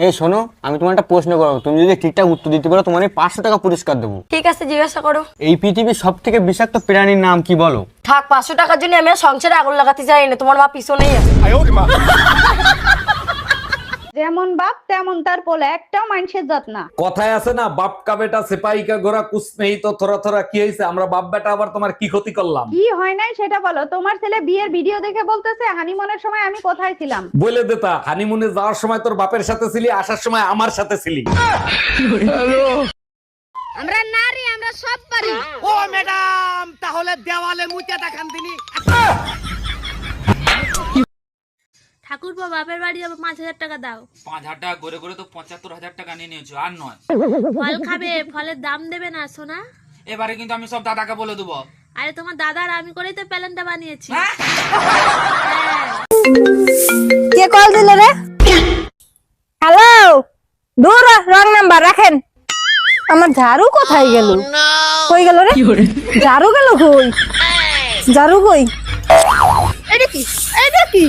এই শোনো, আমি তোমার একটা প্রশ্ন করবো, তুমি যদি ঠিকঠাক উত্তর দিতে পারো তোমার 500 টাকা পুরস্কার দেবো। ঠিক আছে, জিজ্ঞাসা করো। এই পৃথিবীর সব থেকে বিষাক্ত প্রাণীর নাম কি বলো? থাক, 500 টাকার জন্য আমি আর সংসারে আগুন লাগাতে চাই না, তোমার মা পিছনেই আছে। যেমন বাপ তেমন তার পোলা, একটাও মানুষের জাত না। কথায় আছে না, বাপ কা বেটা সিপাহি কা ঘোড়া কুছ নেই তো থোড়া থোড়া। কি হয়েছে? আমরা বাপ বেটা আবার তোমার কি ক্ষতি করলাম? কি হয় নাই সেটা বলো। তোমার ছেলে বিয়ের ভিডিও দেখে বলতেছে হানিমুনের সময় আমি কোথায় ছিলাম। বলে দেতা, হানিমুনে যাওয়ার সময় তোর বাপের সাথে ছিলি, আসার সময় আমার সাথে ছিলি। আমরা নারী, আমরা সব পারি। ও ম্যাডাম, তাহলে দেওয়ালে মুতে দেখান তিনি। ঠাকুরপো, বাপের বাড়ি যাবো, 5,000 টাকা দাও। 5,000 টাকা করে করে তো 75,000 টাকা নিয়ে নিয়েছো, আর নয়। ফল খাবে, ফলের দাম দেবে না সোনা। এবারে কিন্তু আমি সব দাদাকে বলে দেবো। আরে তোমার দাদার আমি করেই তো প্ল্যানটা বানিয়েছি। কে কল দিলে রে? হ্যালো, দূর রং নাম্বার রাখেন। আমার ঝাড়ু কোথায় গেল? কই গেল রে? ঝাড়ু গেল কই? ঝাড়ু কই? এটা কি? এটা কি?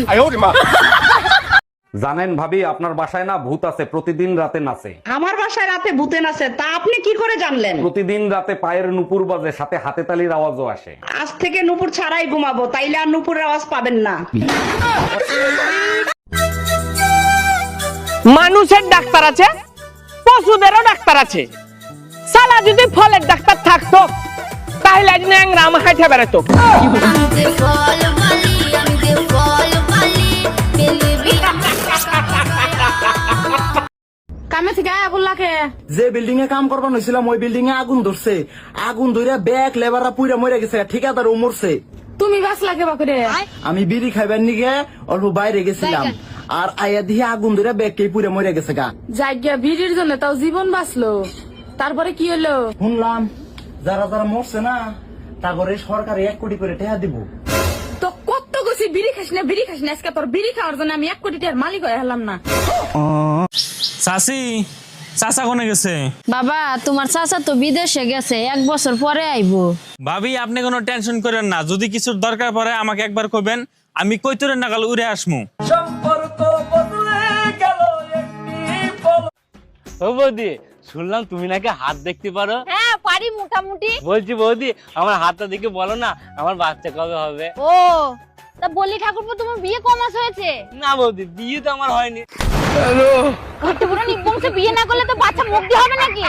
জানেন ভাবি, আপনার বাসায় না ভূত আছে, প্রতিদিন রাতে নাচে। আমার বাসায় রাতে ভূতে নাচে, তা আপনি কি করে জানলেন? প্রতিদিন রাতে পায়ের নুপুর বাজে, সাথে হাতে তালির আওয়াজও আসে। আজ থেকে নুপুর ছাড়াই ঘুমাবো, তাইলে আর নুপুরের আওয়াজ পাবেন না। মানুষের ডাক্তার আছে, পশুদেরও ডাক্তার আছে। সালা যদি ফলের ডাক্তার থাকতো তাহলে আজ ন্যাংরা আমার হাইটে বেড়াতো। কামে থেকে আবুল্লাহকে যে বিল্ডিং এ কাম করবার হয়েছিলাম ওই বিল্ডিং এ আগুন ধরছে। আগুন ধরে ব্যাগ লেবাররা পুইরা মরে গেছে, ঠিকাদার ও মরছে। তুমি বাস লাগে বাকুরে। আমি বিড়ি খাইবার নিগে অল্প বাইরে গেছিলাম, আর আয়া দিয়ে আগুন ধরে ব্যাগ কে পুইরা মরে গেছে গা। জায়গা ভিড়ের জন্য তাও জীবন বাঁচলো, তারপরে কি হলো? শুনলাম যারা যারা মরছে না তারপরে সরকারে 1 কোটি করে টাকা দিব। তো কত গেছি বিড়ি খাস না, বিড়ি খাস না, আজকে তোর বিড়ি খাওয়ার জন্য আমি 1 কোটি টাকার মালিক হয়ে হলাম না। চাচি, চাচা কোনে গেছে? বাবা, তোমার চাচা তো বিদেশে গেছে, 1 বছর পরে আইবো। ভাবি, আপনি কোনো টেনশন করেন না, যদি কিছুর দরকার পড়ে আমাকে একবার কইবেন, আমি কইতরে নাগাল উড়ে আসমু। ও বৌদি, শুনলাম তুমি নাকি হাত দেখতে পারো। হ্যাঁ পারি মোটামুটি। বলছি বৌদি, আমার হাতটা দেখে বলো না আমার বাচ্চা কবে হবে। ও তা বলি ঠাকুরপো, তোমার বিয়ে কম মাস হয়েছে? না বৌদি, বিয়ে তো আমার হয়নি। ঘটে পুরো নিবংশে বিয়ে না করলে তো বাচ্চা মুক্তি হবে নাকি?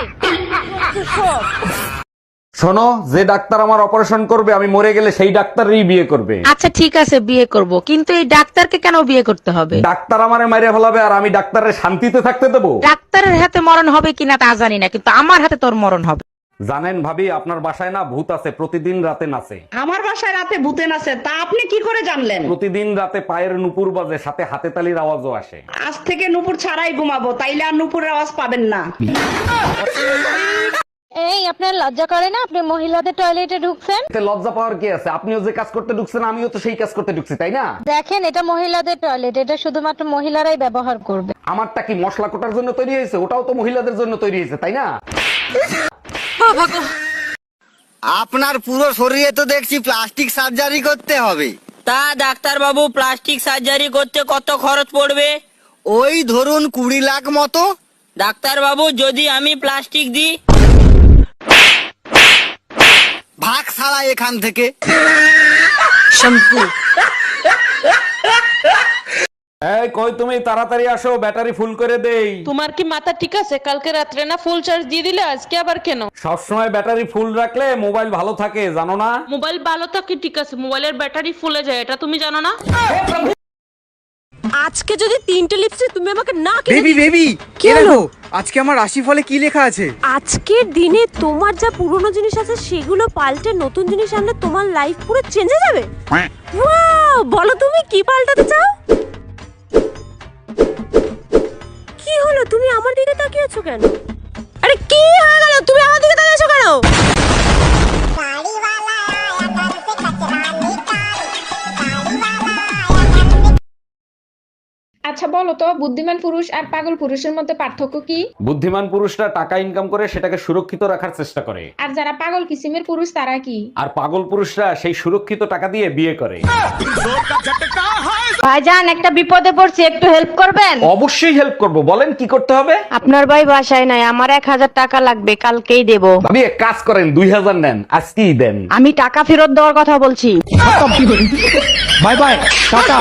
শোনো, যে ডাক্তার আমার অপারেশন করবে আমি মরে গেলে সেই ডাক্তারই বিয়ে করবে। আচ্ছা ঠিক আছে, বিয়ে করব, কিন্তু এই ডাক্তারকে কেন বিয়ে করতে হবে? ডাক্তার আমারে মাইরে ফেলাবে আর আমি ডাক্তারের শান্তিতে থাকতে দেবো? ডাক্তারের হাতে মরণ হবে কিনা তা জানি না, কিন্তু আমার হাতে তোর মরণ হবে। জানেন ভাবি, আপনার বাসায় না ভূত আছে, প্রতিদিন রাতে নাচে। আমার বাসায় রাতে ভূতে নাচে, তা আপনি কি করে জানলেন? প্রতিদিন রাতে পায়ের নুপুর বাজে, সাথে হাতে তালির আওয়াজও আসে। আজ থেকে নুপুর ছাড়াই ঘুমাবো, তাইলে আর নুপুরের আওয়াজ পাবেন না। এই আপনার লজ্জা করে না, আপনি মহিলাদের টয়লেটে ঢুকছেন? এতে লজ্জা পাওয়ার কি আছে? আপনিও যে কাজ করতে ঢুকছেন আমিও তো সেই কাজ করতে ঢুকছি, তাই না? দেখেন, এটা মহিলাদের টয়লেট, এটা শুধুমাত্র মহিলারাই ব্যবহার করবে। আমারটা কি মশলা কোটার জন্য তৈরি হয়েছে? ওটাও তো মহিলাদের জন্য তৈরি হয়েছে, তাই না? আপনার পুরো শরীরে তো দেখছি প্লাস্টিক সার্জারি করতে হবে। তা ডাক্তার বাবু, প্লাস্টিক সার্জারি করতে কত খরচ পড়বে? ওই ধরুন 20 লাখ মতো। ডাক্তার বাবু, যদি আমি প্লাস্টিক দিই? ভাগ ছাড়া এখান থেকে। এই কই তুমি, তাড়াতাড়ি আসো, ব্যাটারি ফুল করে দেই। তোমার কি মাথা ঠিক আছে? কালকে রাত্রে না ফুল চার্জ দিয়ে দিলে, আজকে আবার কেন? সবসময় ব্যাটারি ফুল রাখলে মোবাইল ভালো থাকে, জানো না? মোবাইল ভালো থাকে ঠিক আছে, মোবাইলের ব্যাটারি ফুলে যায়, এটা তুমি জানো না? আজকে যদি 3টে লিপস্টিক তুমি আমাকে না কিনে বেবি বেবি, কি হলো? আজকে আমার রাশিফলে কি লেখা আছে? আজকের দিনে তোমার যা পুরনো জিনিস আছে সেগুলো পাল্টে নতুন জিনিস আনলে তোমার লাইফ পুরো চেঞ্জ হয়ে যাবে। ওয়াও, বলো তুমি কি পাল্টাতে চাও? কি হলো, তুমি আমার দিকে তাকিয়ে আছো কেন? আরে কি হয়ে গেল, তুমি আমার দিকে তাকিয়ে আছো কেন? আচ্ছা বলো তো বুদ্ধিমান পুরুষ আর পাগল পুরুষের মধ্যে পার্থক্য কি? বুদ্ধিমান পুরুষরা টাকা ইনকাম করে সেটাকে সুরক্ষিত রাখার চেষ্টা করে, আর যারা পাগল কিসিমের পুরুষ তারা কি? আর পাগল পুরুষরা সেই সুরক্ষিত টাকা দিয়ে বিয়ে করে। ভাইজান একটা বিপদে পড়ছি, একটু হেল্প করবেন? অবশ্যই হেল্প করব, বলেন কি করতে হবে। আপনার ভাই বাসায় নাই, আমার 1000 টাকা লাগবে, কালকেই দেব। আমি এক কাজ করেন, 2000 নেন, আজকেই দেন। আমি টাকা ফেরত দেওয়ার কথা বলছি। Bye bye, tata.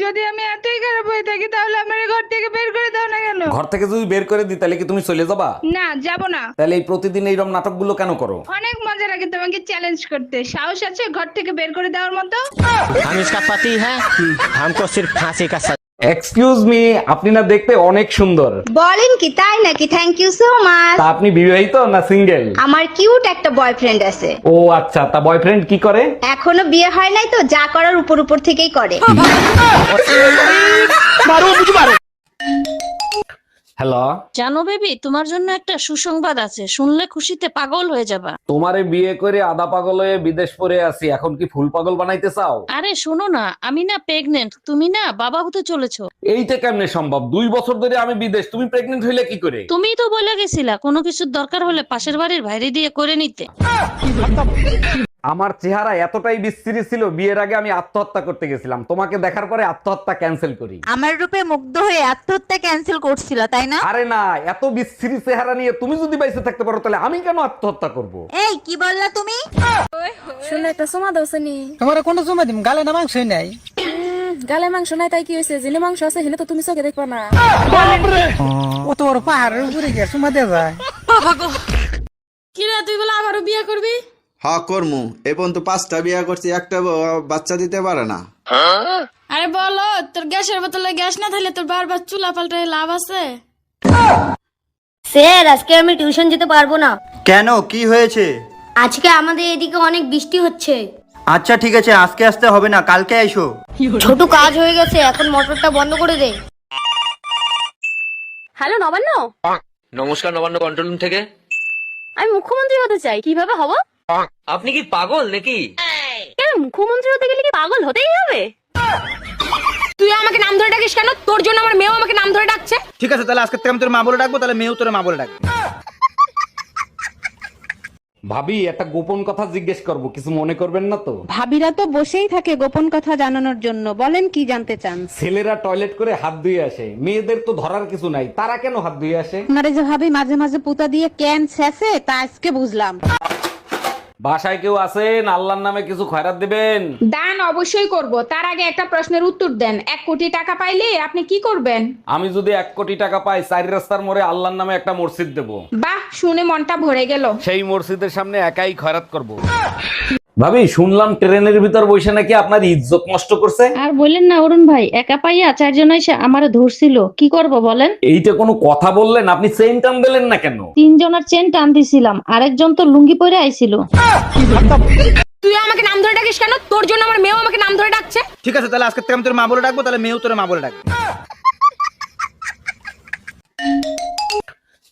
যদি আমি এতই খারাপ হয়ে থাকি তাহলে আমার ঘর থেকে বের করে দাও না কেন? ঘর থেকে যদি বের করে দিই তাহলে কি তুমি চলে যাবা? না, যাব না। তাহলে এই প্রতিদিন এইরকম নাটকগুলো কেন করো? অনেক মজা লাগে তোমাকে চ্যালেঞ্জ করতে। সাহস আছে ঘর থেকে বের করে দেওয়ার মতো? हम इसका पति है, हमको सिर्फ फांसी का सजा। এক্সকিউজ মি, আপনি না দেখতে অনেক সুন্দর। বলেন কি, তাই নাকি? Thank you so much. তা আপনি বিবাহিত না সিঙ্গেল? আমার কিউট একটা বয়ফ্রেন্ড আছে। ও আচ্ছা, তা বয়ফ্রেন্ড কি করে? এখনো বিয়ে হয় নাই তো, যা করার উপর উপর থেকেই করে। হ্যালো, জানো বেবি, তোমার জন্য একটা সুসংবাদ আছে, শুনলে খুশিতে পাগল হয়ে যাবা। তোমারে বিয়ে করে আধা পাগল হয়ে বিদেশ পড়ে আছি, এখন কি ফুল পাগল বানাইতে চাও? আরে শোনো না, আমি না প্রেগনেন্ট, তুমি না বাবা হতে চলেছো। এইটা কেমনে সম্ভব? 2 বছর ধরে আমি বিদেশ, তুমি প্রেগনেন্ট হইলে কি করে? তুমিই তো বলে গেছিলা কোনো কিছুর দরকার হলে পাশের বাড়ির ভাইরে দিয়ে করে নিতে। আমার চেহারা এতটাই বিশ্রী ছিল, বিয়ের আগে আমি আত্মহত্যা করতে গেছিলাম, তোমাকে দেখার পরে আত্মহত্যা ক্যান্সেল করি। আমার রূপে মুগ্ধ হয়ে আত্মহত্যা ক্যান্সেল করছিল, তাই না? আরে না, এত বিশ্রী চেহারা নিয়ে তুমি যদি বাইসে থাকতে পারো তাহলে আমি কেন আত্মহত্যা করব? এই কি বললা তুমি? শুনে একটা সমা দোসনি। তোমার কোন সময় দিম? গালে না মাংস নাই? গালে মাংস নাই তাই কি হয়েছে? জেনে মাংস আছে হেলে তো তুমি চোখে দেখবা না। অত বড় পাহাড়ের উপরে গিয়ে সময় দেওয়া যায়? কি রে, তুই বলে আবারও বিয়ে করবি? হ্যাঁ করমু, এই পর্যন্ত 5টা বিয়া করছি, একটা বাচ্চা দিতে পারে না। আরে বলো, তোর গ্যাসের বোতলে গ্যাস না থাকলে তোর বারবার চুলা পাল্টায় লাভ আছে? স্যার, আজকে আমি টিউশন যেতে পারবো না। কেন, কি হয়েছে? আজকে আমাদের এদিকে অনেক বৃষ্টি হচ্ছে। আচ্ছা ঠিক আছে, আজকে আসতে হবে না, কালকে এসো। ছোট কাজ হয়ে গেছে, এখন মোটরটা বন্ধ করে দে। হ্যালো নবান্ন। নমস্কার, নবান্ন কন্ট্রোল রুম থেকে। আমি মুখ্যমন্ত্রী হতে চাই, কিভাবে হব? আপনি কি পাগল নাকি? কেন, মুখ্যমন্ত্রী হতে গেলে কি পাগল হতেই হবে? তুই আমাকে নাম ধরে ডাকিস কেন? তোর জন্য আমার মেয়েও আমাকে নাম ধরে ডাকছে। ঠিক আছে, তাহলে আজকে থেকে আমি তোর মা বলে ডাকবো, তাহলে মেয়েও তোর মা বলে ডাকবে। ভাবি, একটা গোপন কথা জিজ্ঞেস করব, কিছু মনে করবেন না তো? ভাবিরা তো বসেই থাকে গোপন কথা জানানোর জন্য, বলেন কি জানতে চান? ছেলেরা টয়লেট করে হাত ধুয়ে আসে, মেয়েদের তো ধরার কিছু নাই, তারা কেন হাত ধুয়ে আসে? আপনারা যে ভাবি মাঝে মাঝে পুতা দিয়ে ক্যান ছেঁচে, তা আজকে বুঝলাম। বাসায় কেউ আছেন? আল্লাহর নামে কিছু খয়রাত দিবেন। দান অবশ্যই করব, তার আগে একটা প্রশ্নের উত্তর দেন। 1 কোটি টাকা পাইলে আপনি কি করবেন? আমি যদি 1 কোটি টাকা পাই, 4 রাস্তার মোড়ে আল্লাহর নামে একটা মসজিদ দেব। বাহ, শুনে মনটা ভরে গেল। সেই মসজিদের সামনে একাই খয়রাত করব। ভাবি, শুনলাম ট্রেনের ভিতর বসে নাকি আপনার ইজ্জত নষ্ট করছে। আর বললেন না অরুণ ভাই, একা পাইয়া 4 জন এসে আমারে ধরছিল, কি করব বলেন? এইটা কোনো কথা বললেন? আপনি চেইন টান দিলেন না কেন? 3 জনের চেন টান দিছিলাম, আরেকজন তো লুঙ্গি পরে আইছিল। তুই আমাকে নাম ধরে ডাকিস কেন? তোর জন্য আমার মেয়েও আমাকে নাম ধরে ডাকছে। ঠিক আছে, তাহলে আজকে থেকে আমি তোর মা বলে ডাকবো, তাহলে মেয়েও তোর মা বলে ডাকবে।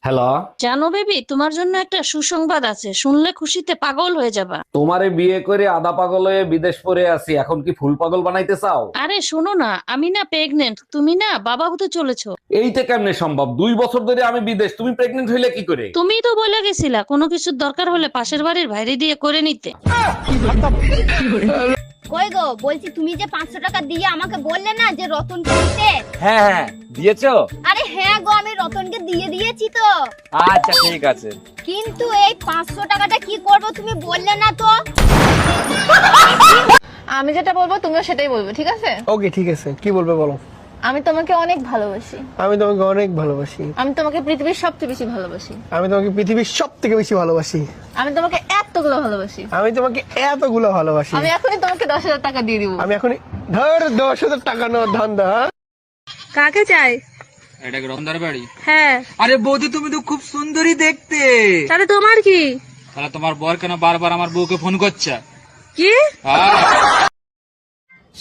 হ্যালো, জানো বেবি, তোমার জন্য একটা সুসংবাদ আছে, শুনলে খুশিতে পাগল হয়ে যাবা। তোমারে বিয়ে করে আধা পাগল হয়ে বিদেশ পড়ে আছি, এখন কি ফুল পাগল বানাইতে চাও? আরে শোনো না, আমি না প্রেগনেন্ট, তুমি না বাবা হতে চলেছো। এইটা কেমনে সম্ভব? 2 বছর ধরে আমি বিদেশ, তুমি প্রেগনেন্ট হইলে কি করে? তুমিই তো বলে গেছিলা কোনো কিছুর দরকার হলে পাশের বাড়ির ভাইরে দিয়ে করে নিতে। কই গো, বলছি তুমি যে 500 টাকা দিয়ে আমাকে বললে না যে রতনকে দিতে। হ্যাঁ হ্যাঁ, দিয়েছো? আরে হ্যাঁ গো, আমি রতনকে দিয়ে দিয়েছি তো। আচ্ছা ঠিক আছে। কিন্তু এই 500 টাকাটা কি করব তুমি বললে না তো। আমি যেটা বলবো তুমিও সেটাই বলবে, ঠিক আছে? ওকে ঠিক আছে, কি বলবে বলো। আমি তোমাকে অনেক ভালোবাসি। আমি তোমাকে অনেক ভালোবাসি। আমি তোমাকে পৃথিবীর সবচেয়ে বেশি ভালোবাসি। আমি তোমাকে পৃথিবীর সব থেকে বেশি ভালোবাসি। আমি তোমাকে এতগুলো ভালোবাসি। আমি তোমাকে এতগুলো ভালোবাসি। আমি এখনই তোমাকে 10,000 টাকা দিয়ে দিব। আমি এখনই ধর 10,000 টাকা নো ধান্দা। কাকে চাই? এটা কি রতনদার বাড়ি? হ্যাঁ। আরে বৌদি, তুমি তো খুব সুন্দরী দেখতে। তাহলে তোমার কি? তাহলে তোমার বর কেন বারবার আমার বউকে ফোন করছে? কি?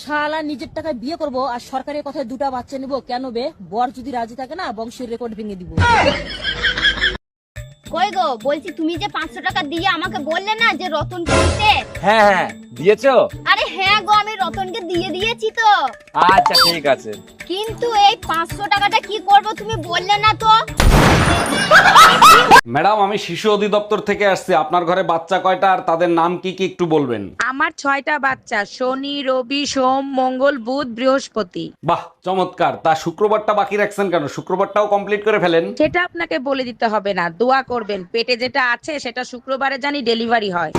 শালা নিজের টাকায় বিয়ে করব আর সরকারের কথায় 2টা বাচ্চা নিব, কেন বে? বর যদি রাজি থাকে না, বংশের রেকর্ড ভেঙে দিব। কই গো, বলছি তুমি যে 500 টাকা দিয়ে আমাকে বললে না যে রতনকে দিতে। হ্যাঁ হ্যাঁ, দিয়েছো? আরে হ্যাঁ গো, আমি রতনকে দিয়ে দিয়েছি তো। আচ্ছা ঠিক আছে। কিন্তু এই 500 টাকাটা কি করব তুমি বললে না তো। ম্যাডাম আমি শিশু অধিদপ্তর থেকে আসছি, আপনার ঘরে বাচ্চা কয়টা আর তাদের নাম কি কি একটু বলবেন? আমার 6টা বাচ্চা, শনি, রবি, সোম, মঙ্গল, বুধ, বৃহস্পতি। বাহ চমৎকার। তা শুক্রবারটা বাকি রাখছেন কেন? শুক্রবারটাও কমপ্লিট করে ফেলেন। সেটা আপনাকে বলে দিতে হবে না, দোয়া করবেন পেটে যেটা আছে সেটা শুক্রবারে জানি ডেলিভারি হয়।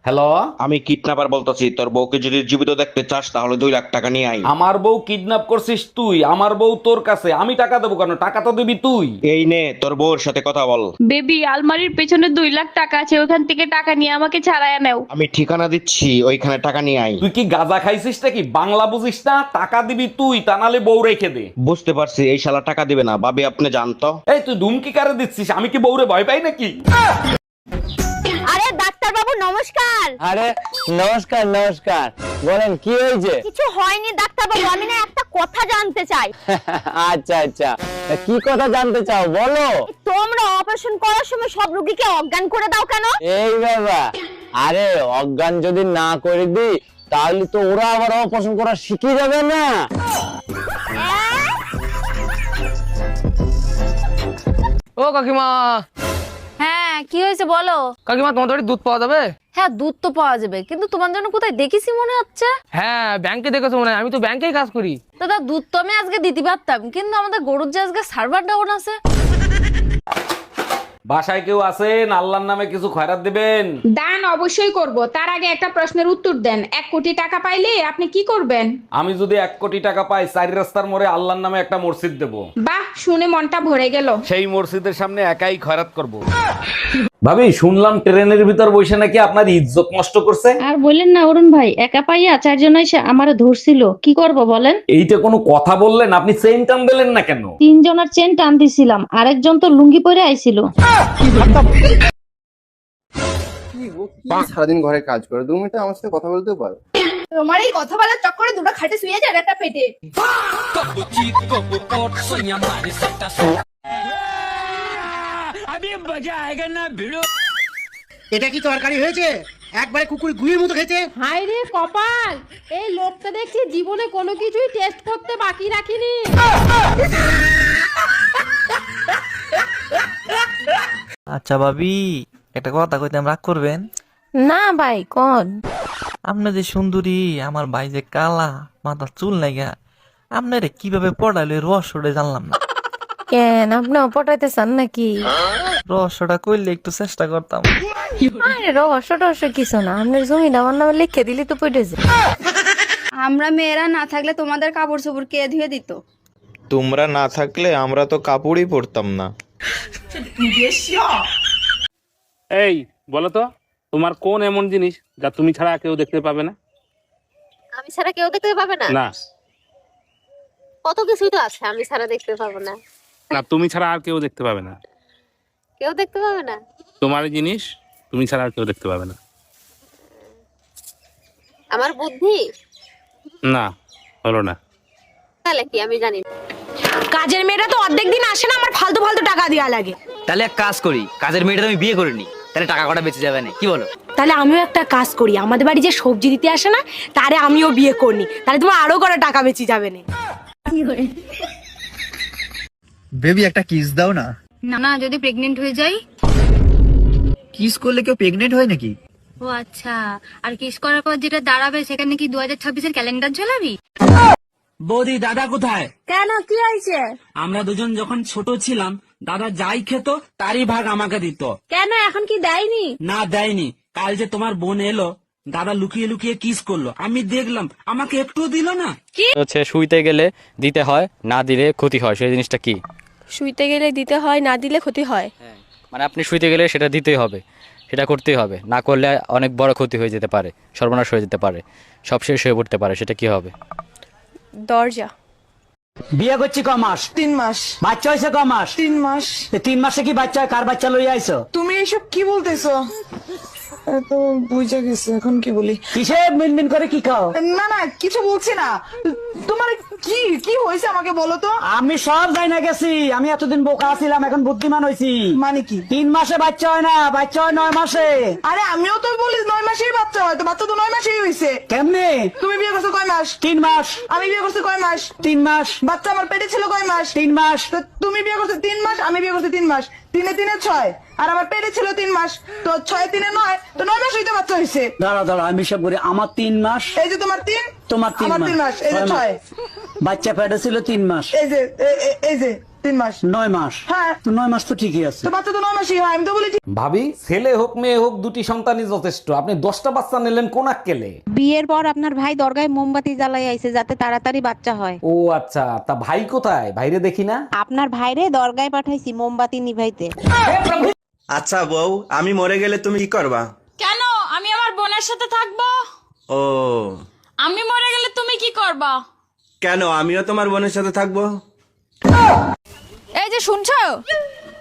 হ্যালো, আমি কিডন্যাপার বলতেছি, তোর বউকে যদি জীবিত দেখতে চাস তাহলে 2 লাখ টাকা নিয়ে আই। আমার বউ কিডন্যাপ করছিস তুই? আমার বউ তোর কাছে, আমি টাকা দেবো কেন? টাকা তো দিবি তুই। এই নে তোর বউর সাথে কথা বল। বেবি, আলমারির পেছনে 2 লাখ টাকা আছে, ওখান থেকে টাকা নিয়ে আমাকে ছাড়ায় নাও। আমি ঠিকানা দিচ্ছি, ওইখানে টাকা নিয়ে আই। তুই কি গাঁজা খাইছিস নাকি? বাংলা বুঝিস না? টাকা দিবি তুই, তা নালে বউ রেখে দে। বুঝতে পারছি, এই শালা টাকা দিবে না। ভাবি আপনি জানতো? এই তুই ধুমকি কারে দিচ্ছিস? আমি কি বউরে ভয় পাই নাকি? আরে ডাক্তার বাবু নমস্কার। আরে নমস্কার নমস্কার, বলেন কি হয়েছে? কিছু হয়নি ডাক্তার বাবু, আমি না একটা কথা জানতে চাই। আচ্ছা আচ্ছা, তা কি কথা জানতে চাও বলো। তোমরা অপারেশন করার সময় সব রোগীকে অজ্ঞান করে দাও কেন? এই বাবা, আরে অজ্ঞান যদি না করে দিই তাহলে তো ওরা আবার অপারেশন করা শিখে যাবে না। ও কাকিমা। হ্যাঁ কি হয়েছে বলো। কাকিমা তোমার বাড়ি দুধ পাওয়া যাবে? হ্যাঁ দুধ তো পাওয়া যাবে, কিন্তু তোমার জন্য কোথায় দেখেছি মনে হচ্ছে। হ্যাঁ ব্যাংকে দেখেছো মনে হয়, আমি তো ব্যাংকেই কাজ করি। দাদা দুধ তো আমি আজকে দিতে পারতাম, কিন্তু আমাদের গরুর যে আজকে সার্ভার ডাউন আছে। বাসায় কেউ আছেন? আল্লাহর নামে কিছু খয়রাত দিবেন। দান অবশ্যই করব, তার আগে একটা প্রশ্নের উত্তর দেন। 1 কোটি টাকা পাইলে আপনি কি করবেন? আমি যদি 1 কোটি টাকা পাই, 4 রাস্তার মোড়ে আল্লাহর নামে একটা মসজিদ দেব। বাহ, শুনে মনটা ভরে গেল। সেই মসজিদের সামনে একাই খয়রাত করব। ভাবি শুনলাম ট্রেনের ভিতর বসে নাকি আপনার ইজ্জত নষ্ট করছে। আর বললেন না অরুণ ভাই, একা পাইয়া 4 জন এসে আমারে ধরছিল, কি করব বলেন? এইটা কোনো কথা বললেন? আপনি চেইন টান দিলেন না কেন? 3 জনের চেন টান দিছিলাম, আরেকজন তো লুঙ্গি পরে আইছিল। সারাদিন ঘরে কাজ করে, 2 মিনিট আমার সাথে কথা বলতেও পারো? তোমার এই কথা বলার চক্করে দুটো খাটে শুয়ে যায় একটা পেটে। এটা কি তরকারি হয়েছে? একবারে কুকুর গুয়ের মতো খেতে। হায় রে কপাল, এই লোকটা দেখছি জীবনে কোনো কিছুই টেস্ট করতে বাকি রাখিনি। আচ্ছা ভাবি, একটা কথা কইতে রাগ করবেন না ভাই কোন। আপনি যে সুন্দরী, আমার ভাই যে কালা, মাথার চুল নাইগা, আপনারে কিভাবে পড়াইলে রহস্যটা জানলাম না। কেন আপনি পটাইতে চান নাকি? রহস্যটা কইলে একটু চেষ্টা করতাম। আরে রহস্য টহস্য কিছু না, আপনার জমিটা আমার নামে লিখে দিলি তো পড়েছে। আমরা মেয়েরা না থাকলে তোমাদের কাপড় চোপড় কে ধুয়ে দিত? তোমরা না থাকলে আমরা তো কাপড়ই পরতাম না। এই বলো তো, তোমার কোন এমন জিনিস যা তুমি ছাড়া কেউ দেখতে পাবে না? আমি ছাড়া কেউ দেখতে পাবে না? না কত কিছুই তো আছে আমি ছাড়া দেখতে পাবো না। না, তুমি ছাড়া আর কেউ দেখতে পাবে না। কেউ দেখতে পাবে না? তোমার জিনিস তুমি ছাড়া আর কেউ দেখতে পাবে না। আমার বুদ্ধি? না, হলো না। তাহলে কি আমি জানি না। কাজের মেয়েরা তো অর্ধেক দিন আসে না, আমার ফালতু ফালতু টাকা দেওয়া লাগে। তাহলে এক কাজ করি, কাজের মেয়েটা আমি বিয়ে করিনি, তাহলে টাকা কটা বেঁচে যাবে না, কি বলো? তাহলে আমিও একটা কাজ করি, আমাদের বাড়ি যে সবজি দিতে আসে না, তারে আমিও বিয়ে করনি, তাহলে তোমার আরো করে টাকা বেঁচে যাবে না। বেবি একটা কিস দাও না। না না, যদি প্রেগনেন্ট হয়ে যাই? কিস করলে কেউ প্রেগনেন্ট হয় নাকি? ও আচ্ছা, আর কিস করার পর যেটা দাঁড়াবে সেখানে কি 2026-এর ক্যালেন্ডার ঝোলাবি? বৌদি দাদা কোথায়? কেন কি হয়েছে? আমরা দুজন যখন ছোট ছিলাম, দাদা যাই খেত তারই ভাগ আমাকে দিত। কেন এখন কি দেয়নি? না দেয়নি। কাল যে তোমার বোন এলো, দাদা লুকিয়ে লুকিয়ে কিস করলো, আমি দেখলাম, আমাকে একটুও দিল না। হচ্ছে শুইতে গেলে দিতে হয়, না দিলে ক্ষতি হয়, সেই জিনিসটা কি? শুইতে গেলে দিতে হয়, না দিলে ক্ষতি হয়। মানে আপনি শুইতে গেলে সেটা দিতেই হবে, সেটা করতেই হবে, না করলে অনেক বড় ক্ষতি হয়ে যেতে পারে, সর্বনাশ হয়ে যেতে পারে, সব শেষ হয়ে পড়তে পারে, সেটা কি হবে? দরজা। বিয়ে করছি ক মাস? 3 মাস। বাচ্চা হয়েছে ক মাস? 3 মাস। 3 মাসে কি বাচ্চা? কার বাচ্চা লইয়া আইছো? তুমি এসব কি বলতেছো? তো বুঝে গেছে, এখন কি বলি? কিসে মিনমিন করে কি খাও? না না কিছু বলছি না। তোমার কি কি হয়েছে আমাকে বলো তো। আমি সব যাই না গেছি, আমি এতদিন বোকা ছিলাম, এখন বুদ্ধিমান হয়েছি। মানে কি? 3 মাসে বাচ্চা হয় না, বাচ্চা হয় 9 মাসে। আরে আমিও তো বলি 9 মাসেই বাচ্চা হয়, তো বাচ্চা তো 9 মাসেই হয়েছে। কেমনে? তুমি বিয়ে করছো কয় মাস? 3 মাস। আমি বিয়ে করছি কয় মাস? 3 মাস। বাচ্চা আমার পেটে ছিল কয় মাস? 3 মাস। তো তুমি বিয়ে করছো 3 মাস, আমি বিয়ে করছি 3 মাস, 3 এ 3 এ 6, আর আমার পেটে ছিল 3 মাস, তো 6 এ 3 এ 9, তো 9 মাস হইতে বাচ্চা হয়েছে। দাঁড়া দাঁড়া, আমি সব করি। আমার 3 মাস, এই যে তোমার 3, তোমার 3 আমার 3 মাস, এই যে 6, বাচ্চা পেটে ছিল 3 মাস, এই যে এই যে 3 মাস, 9 মাস। হ্যাঁ তো 9 মাস তো ঠিকই আছে। তো বাচ্চা তো 9 মাসই হয়, আমি তো বলেছি। ভাবি, ছেলে হোক মেয়ে হোক দুটি সন্তানই যথেষ্ট। আপনি 10টা বাচ্চা নিলেন কোন আক্কেলে? বিয়ের পর আপনার ভাই দরগায় মোমবাতি জ্বালাই আইছে যাতে তাড়াতাড়ি বাচ্চা হয়। ও আচ্ছা, তা ভাই কোথায়? ভাইরে দেখি না। আপনার ভাইরে দরগায় পাঠাইছি মোমবাতি নিভাইতে। আচ্ছা বউ, আমি মরে গেলে তুমি কি করবা? কেন? আমি আমার বোনের সাথে থাকবো। ও, আমি মরে গেলে তুমি কি করবা? কেন? আমিও তোমার বোনের সাথে থাকবো। এই যে শুনছো?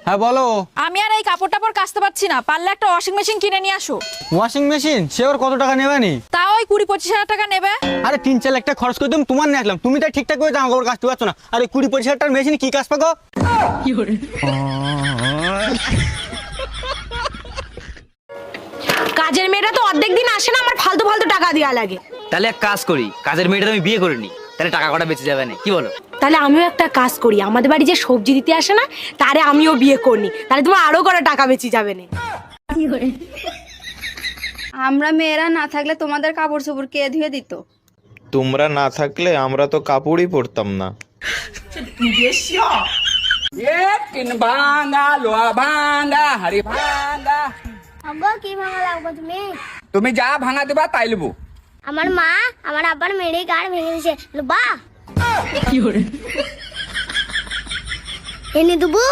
হ্যাঁ বলো। আমি আর এই কাপড় টাপড় কাচতে পারছি না, পারলে একটা ওয়াশিং মেশিন কিনে নিয়ে আসো। Washing machine? সে ওর কত টাকা নেবে নি? তাও ওই 20-25 হাজার টাকা নেবে। আরে 3-4 লাখ টাকা খরচ করে তুমি তোমার নিয়ে আসলাম, তুমি তো ঠিকঠাক করে জামা কাপড় কাচতে পারছো না, আর ওই 20-25 হাজার টাকার মেশিন কি কাজ পাকো? কাজের মেয়েরা তো অর্ধেক দিন আসে না, আমার ফালতু ফালতু টাকা দেওয়া লাগে। তাহলে এক কাজ করি, কাজের মেয়েটা আমি বিয়ে করিনি, তাহলে টাকা কটা বেঁচে যাবে না, কি বলো? তাহলে আমিও একটা কাজ করি, আমাদের বাড়ি যে সবজি দিতে আসে না, তারে আমিও বিয়ে করি, তাহলে তোমার আরো কটা টাকা বেঁচে যাবে না। আমরা মেয়েরা না থাকলে তোমাদের কাপড় চোপড় কে ধুয়ে দিত? তোমরা না থাকলে আমরা তো কাপড়ই পরতাম না। ভাঙা লোয়া ভাঙা হাড়ি ভাঙা। কি ভাঙা লাগবে তুমি? তুমি যা ভাঙা দেবা তাই লবো। আমার মা আমার আব্বার মেরে গাড় ভেঙে দিয়েছে, বা কি করে এনে দেবো?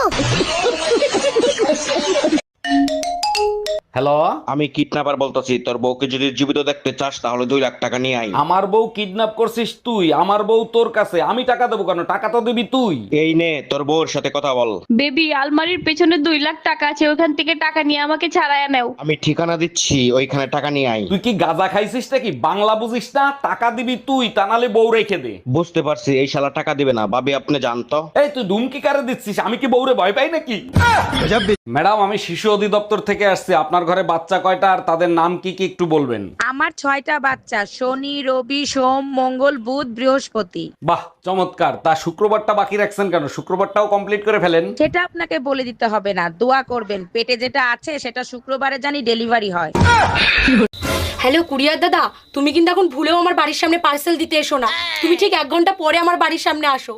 হ্যালো, আমি কিডন্যাপার বলতেছি, তোর বউকে যদি জীবিত দেখতে চাস তাহলে 2 লাখ টাকা নিয়ে আয়। আমার বউ কিডন্যাপ করছিস তুই? আমার বউ তোর কাছে, আমি টাকা দেবো কেন? টাকা তো দিবি তুই। এই নে তোর বউর সাথে কথা বল। বেবি, আলমারির পেছনে 2 লাখ টাকা আছে, ওখান থেকে টাকা নিয়ে আমাকে ছাড়ায় নাও। আমি ঠিকানা দিচ্ছি, ওইখানে টাকা নিয়ে আয়। তুই কি গাঁজা খাইছিস নাকি? বাংলা বুঝিস না? টাকা দিবি তুই, তা নাহলে বউ রেখে দে। বুঝতে পারছি, এই শালা টাকা দিবে না। ভাবি আপনি জানতো? এই তুই ধুমকি কারে দিচ্ছিস? আমি কি বউরে ভয় পাই নাকি? ম্যাডাম, আমি শিশু অধিদপ্তর থেকে আসছি। আপনার ঘরে বাচ্চা কয়টা আর তাদের নাম কি কি একটু বলবেন? আমার 6টা বাচ্চা, শনি রবি সোম মঙ্গল বুধ বৃহস্পতি। বাহ, চমৎকার। তা শুক্রবারটা বাকি রাখছেন কেন? শুক্রবারটাও কমপ্লিট করে ফেলেন। সেটা আপনাকে বলে দিতে হবে না, দোয়া করবেন পেটে যেটা আছে সেটা শুক্রবারে জানি ডেলিভারি হয়। হ্যালো কুরিয়ার দাদা, তুমি কিন্তু এখন ভুলেও আমার বাড়ির সামনে পার্সেল দিতে এসো না, তুমি ঠিক 1 ঘন্টা পরে আমার বাড়ির সামনে আসো।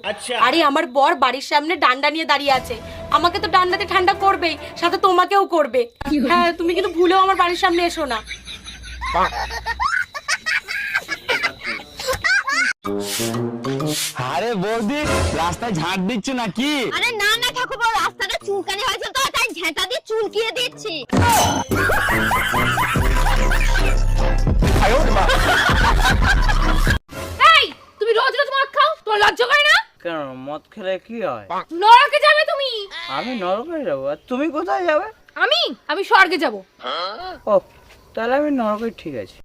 আরে আমার বর বাড়ির সামনে ডান্ডা নিয়ে দাঁড়িয়ে আছে, আমাকে তো ডান্ডাতে ঠান্ডা করবেই, সাথে তোমাকেও করবে। হ্যাঁ, তুমি কিন্তু ভুলেও আমার বাড়ির সামনে এসো না। আরে বৌদি, রাস্তায় ঝাড় দিচ্ছ নাকি? আরে না না ঠাকুর, রাস্তাটা চুলকানি হয়েছে তো তাই ঝেঁটা দিয়ে চুলকিয়ে দিচ্ছি। এই, তুমি রোজ রোজ মদ খাও, তোমার লজ্জা করে না? কেন, মদ খেলে কি হয়? নরকে যাবে তুমি। আমি নরকে যাবো, আর তুমি কোথায় যাবে? আমি স্বর্গে যাব। ও, তাহলে আমি নরকে, ঠিক আছে।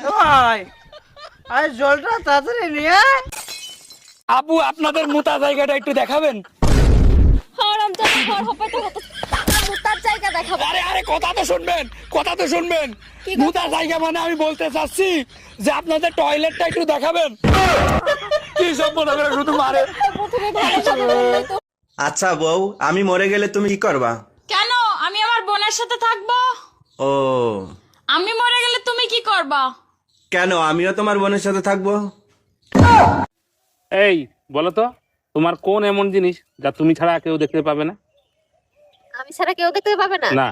ভাই, আরে জলটা তাড়াতাড়ি নিয়ে আয়। আপু, আপনাদের মুতা জায়গাটা একটু দেখাবেন? আরে আরে, কথা তো শুনবেন, কথা তো শুনবেন। মুতা জায়গা মানে আমি বলতে চাচ্ছি যে আপনাদের টয়লেটটা একটু দেখাবেন। কি সব মনে করে শুধু মারে। আচ্ছা বউ, আমি মরে গেলে তুমি কি করবা? কেন? আমি আমার বোনের সাথে থাকবো। ও, আমি মরে গেলে তুমি কি করবা? কেন? আমিও তোমার বোনের সাথে থাকবো। এই বলো তো, তোমার কোন এমন জিনিস যা তুমি ছাড়া কেউ দেখতে পাবে না? আমি ছাড়া কেউ দেখতে পাবে না? না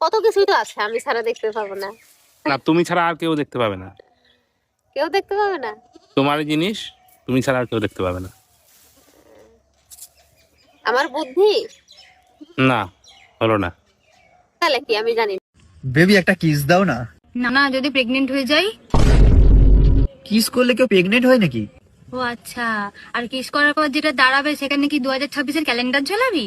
কত কিছুই তো আছে আমি ছাড়া দেখতে পাবো না। না, তুমি ছাড়া আর কেউ দেখতে পাবে না। কেউ দেখতে পাবে না? তোমার জিনিস তুমি ছাড়া আর কেউ দেখতে পাবে না। আমার বুদ্ধি? না, হলো না। তাহলে কি আমি জানি? বেবি, একটা কিস দাও না। না না, যদি প্রেগনেন্ট হয়ে যাই? কিস করলে কেউ প্রেগনেন্ট হয় নাকি? ও আচ্ছা, আর কিস করার পর যেটা দাঁড়াবে সেখানে কি 2026-এর ক্যালেন্ডার ঝোলাবি?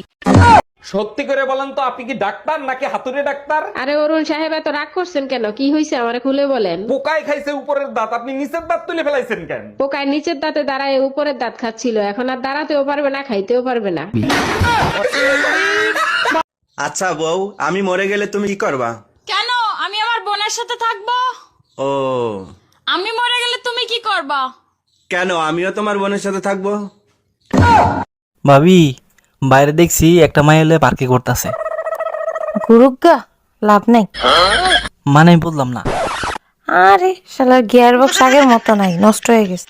সত্যি করে বলেন তো, আপনি কি ডাক্তার নাকি হাতুড়ে ডাক্তার? আরে অরুণ সাহেব, এত রাগ করছেন কেন? কি হয়েছে আমারে খুলে বলেন। পোকায় খাইছে উপরের দাঁত, আপনি নিচের দাঁত তুলে ফেলাইছেন কেন? পোকায় নিচের দাঁতে দাঁড়ায় উপরের দাঁত খাচ্ছিল, এখন আর দাঁড়াতেও পারবে না, খাইতেও পারবে না। আচ্ছা বউ, আমি মরে গেলে তুমি কি করবা? কেন? আমি আমার বোনের সাথে থাকবো। ও, আমি মরে গেলে তুমি কি করবা? কেন আমিও তোমার বোনের সাথে থাকবো? ভাবি, বাইরে দেখছি একটা মাই এলে পার্কে করতেছে। গুরুগা লাভ নেই। মানে আমি বললাম না। আরে শালার গিয়ার বক্স আগের মতো নাই, নষ্ট হয়ে গেছে।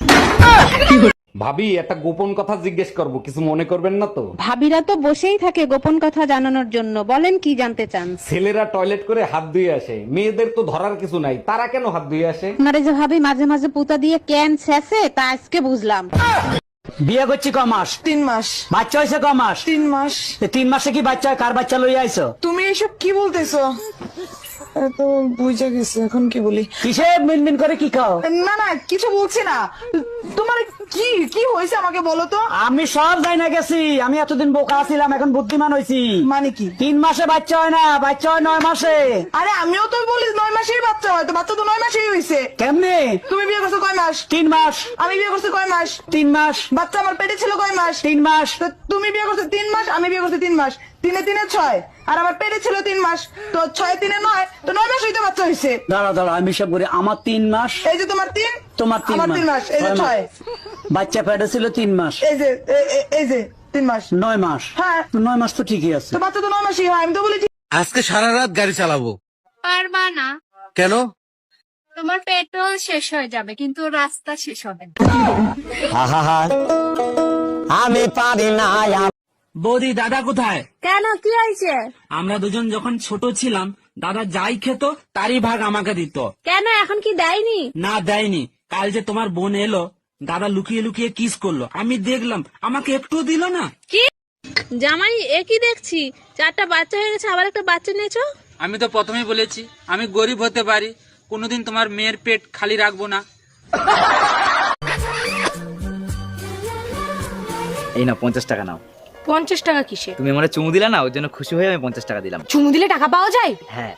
ভাবি, একটা গোপন কথা জিজ্ঞেস করব, কিছু মনে করবেন না তো? ভাবিরা তো বসেই থাকে গোপন কথা জানানোর জন্য, বলেন কি জানতে চান? ছেলেরা টয়লেট করে হাত ধুয়ে আসে, মেয়েদের তো ধরার কিছু নাই, তারা কেন হাত ধুয়ে আসে? আপনারে যে ভাবি মাঝে মাঝে পুতা দিয়ে ক্যান ছেঁচে, তা আজকে বুঝলাম। বিয়ে করছি ক মাস? 3 মাস। বাচ্চা হয়েছে ক মাস? 3 মাস। 3 মাসে কি বাচ্চা হয়? কার বাচ্চা লইয়া আইছো? তুমি এসব কি বলতেছো? তো বুঝে গেছে, এখন কি বলি? কিসে মিনমিন করে কি খাও? না না, কিছু বলছি না। তোমার কি কি হয়েছে আমাকে বলো তো। আমি সব যাই না গেছি, আমি এতদিন বোকা ছিলাম, এখন বুদ্ধিমান হয়েছি। মানে কি? 3 মাসে বাচ্চা হয় না, বাচ্চা হয় 9 মাসে। আরে আমিও তো বলি 9 মাসেই বাচ্চা হয়, তো বাচ্চা তো 9 মাসেই হয়েছে। কেমনে? তুমি বিয়ে করছো কয় মাস? 3 মাস। আমি বিয়ে করছি কয় মাস? 3 মাস। বাচ্চা আমার পেটে ছিল কয় মাস? 3 মাস। তো তুমি বিয়ে করছো 3 মাস, আমি বিয়ে করছি 3 মাস। 3 এ 6, আর আমার পেটে ছিল 3 মাস, তো 6 এ 9, তো 9 মাস হইতে বাচ্চা হয়েছে। দাঁড়া দাঁড়া, আমি সব করি। আমার 3 মাস, এই যে তোমার 3, তোমার 3 আমার 3 মাস, এই যে 6। বাচ্চা পেটে ছিল 3 মাস, এই যে 3 মাস। 9 মাস। হ্যাঁ, 9 মাস তো ঠিকই আছে। তো বাচ্চা তো 9 মাসই হয়, আমি তো বলেছি। আজকে সারা রাত গাড়ি চালাবো। পারবা না। কেন? তোমার পেট্রোল শেষ হয়ে যাবে, কিন্তু রাস্তা শেষ হবে না। আমি পারি না। বৌদি, দাদা কোথায়? কেন, কি হয়েছে? আমরা দুজন যখন ছোট ছিলাম, দাদা যাই খেত তারই ভাগ আমাকে দিত। কেন, এখন কি দেয়নি? না দেয়নি। কাল যে তোমার বোন এলো, দাদা লুকিয়ে লুকিয়ে কিস করলো, আমি দেখলাম, আমাকে একটু দিল না। কি জামাই, একই দেখছি, 4টা বাচ্চা হয়ে গেছে, আবার একটা বাচ্চা নিয়েছো। আমি তো প্রথমেই বলেছি আমি গরিব হতে পারি, কোনোদিন তোমার মেয়ের পেট খালি রাখবো না। এই না 50 টাকা নাও। 50 টাকা কিসে? তুমি আমার চুমু দিলা না, ওর জন্য খুশি হয়ে আমি 50 টাকা দিলাম। চুমু দিলে টাকা পাওয়া যায়? হ্যাঁ।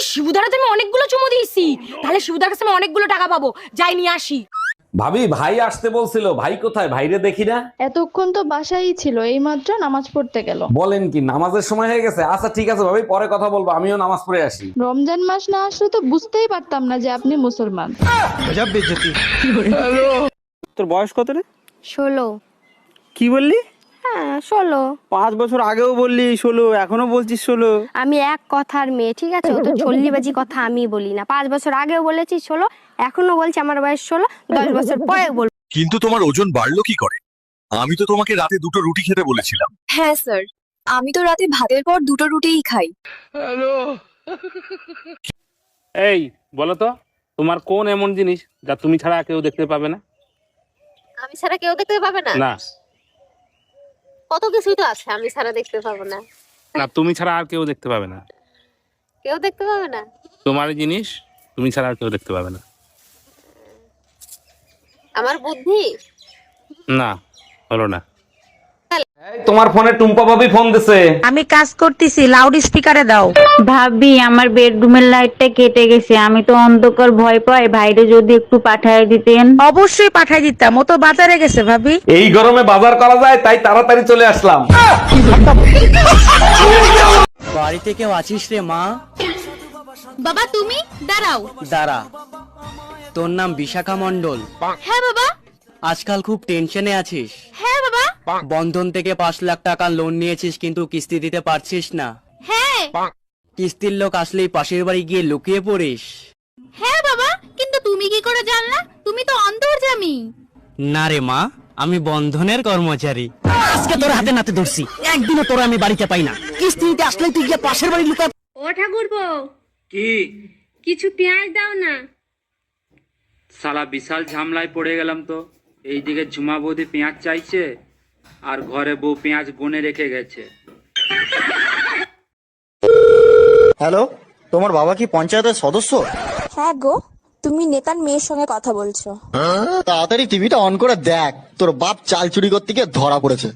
শিবুদারা তুমি অনেকগুলো চুমু দিয়েছি, তাহলে শিবুদার কাছে আমি অনেকগুলো টাকা পাবো, যাই নিয়ে আসি। ভাবি, ভাই আসতে বলছিল, ভাই কোথায়? ভাইরে দেখি না। এতক্ষণ তো বাসায় ছিল, এইমাত্র নামাজ পড়তে গেল। বলেন কি, নামাজের সময় হয়ে গেছে? আচ্ছা ঠিক আছে ভাবি, পরে কথা বলবো, আমিও নামাজ পড়ে আসি। রমজান মাস না আসলে তো বুঝতেই পারতাম না যে আপনি মুসলমান। তোর বয়স কত রে? 16। কি বললি? হ্যাঁ 16। 5 বছর আগেও বললি 16, এখনো বলছিস 16। আমি এক কথার মেয়ে, ঠিক আছে? ও তো চল্লিবাজি কথা আমি বলি না। 5 বছর আগেও বলেছি 16, এখনো বলছি আমার বয়স 16, 10 বছর পরে বলবো। কিন্তু তোমার ওজন বাড়লো কি করে? আমি তো তোমাকে রাতে 2টো রুটি খেতে বলেছিলাম। হ্যাঁ স্যার, আমি তো রাতে ভাতের পর 2টো রুটিই খাই। এই বলো তো, তোমার কোন এমন জিনিস যা তুমি ছাড়া কেউ দেখতে পাবে না? আমি ছাড়া কেউ দেখতে পাবে না? না কত কিছুই তো আছে আমি ছাড়া দেখতে পাবো না। না, তুমি ছাড়া আর কেউ দেখতে পাবে না। কেউ দেখতে পাবে না? তোমার জিনিস তুমি ছাড়া আর কেউ দেখতে পাবে না। আমার বুদ্ধি? না, হলো না। তোমার ফোনে টুম্পা ভাবি ফোন দিছে। আমি কাজ করতেছি, লাউড স্পিকারে দাও। ভাবি, আমার বেডরুমের লাইটটা কেটে গেছে, আমি তো অন্ধকার ভয় পাই, ভাইরে যদি একটু পাঠায় দিতেন। অবশ্যই পাঠাই দিতাম, ও তো বাজারে গেছে ভাবি। এই গরমে বাজার করা যায়, তাই তাড়াতাড়ি চলে আসলাম। বাড়িতে কেউ আছিস রে মা? বাবা তুমি দাঁড়াও। দাঁড়া, তোর নাম বিশাখা মণ্ডল? হ্যাঁ বাবা। আজকাল খুব টেনশনে আছিস? হ্যাঁ বাবা। বন্ধন থেকে 5 লাখ টাকা লোন নিয়েছিস, কিন্তু কিস্তি দিতে পারছিস না। হ্যাঁ। কিস্তির লোক আসলেই পাশের বাড়ি গিয়ে লুকিয়ে পড়িস। হ্যাঁ বাবা, কিন্তু তুমি কি করে জানলা? তুমি তো অন্তর্যামী। না রে মা, আমি বন্ধনের কর্মচারী। আজকে তোর হাতে নাতে ধরছি, একদিনও তোর আমি বাড়িতে পাই না। কিস্তি দিতে আসলেই তুই গিয়ে পাশের বাড়ি লুকা। ও ঠাকুরপো, কি? কিছু পেঁয়াজ দাও না। সালা বিশাল ঝামলায় পড়ে গেলাম তো। এইদিকে ঝুমা বৌদি পেঁয়াজ চাইছে, আর ঘরে বউ পেঁয়াজ বনে রেখে গেছে। হ্যালো, তোমার বাবা কি পঞ্চায়েতের সদস্য? হ্যাঁ গো, তুমি নেতার মেয়ের সঙ্গে কথা বলছো। তাড়াতাড়ি টিভিটা অন করে দেখ, তোর বাপ চাল চুরি করতে গিয়ে ধরা পড়েছে।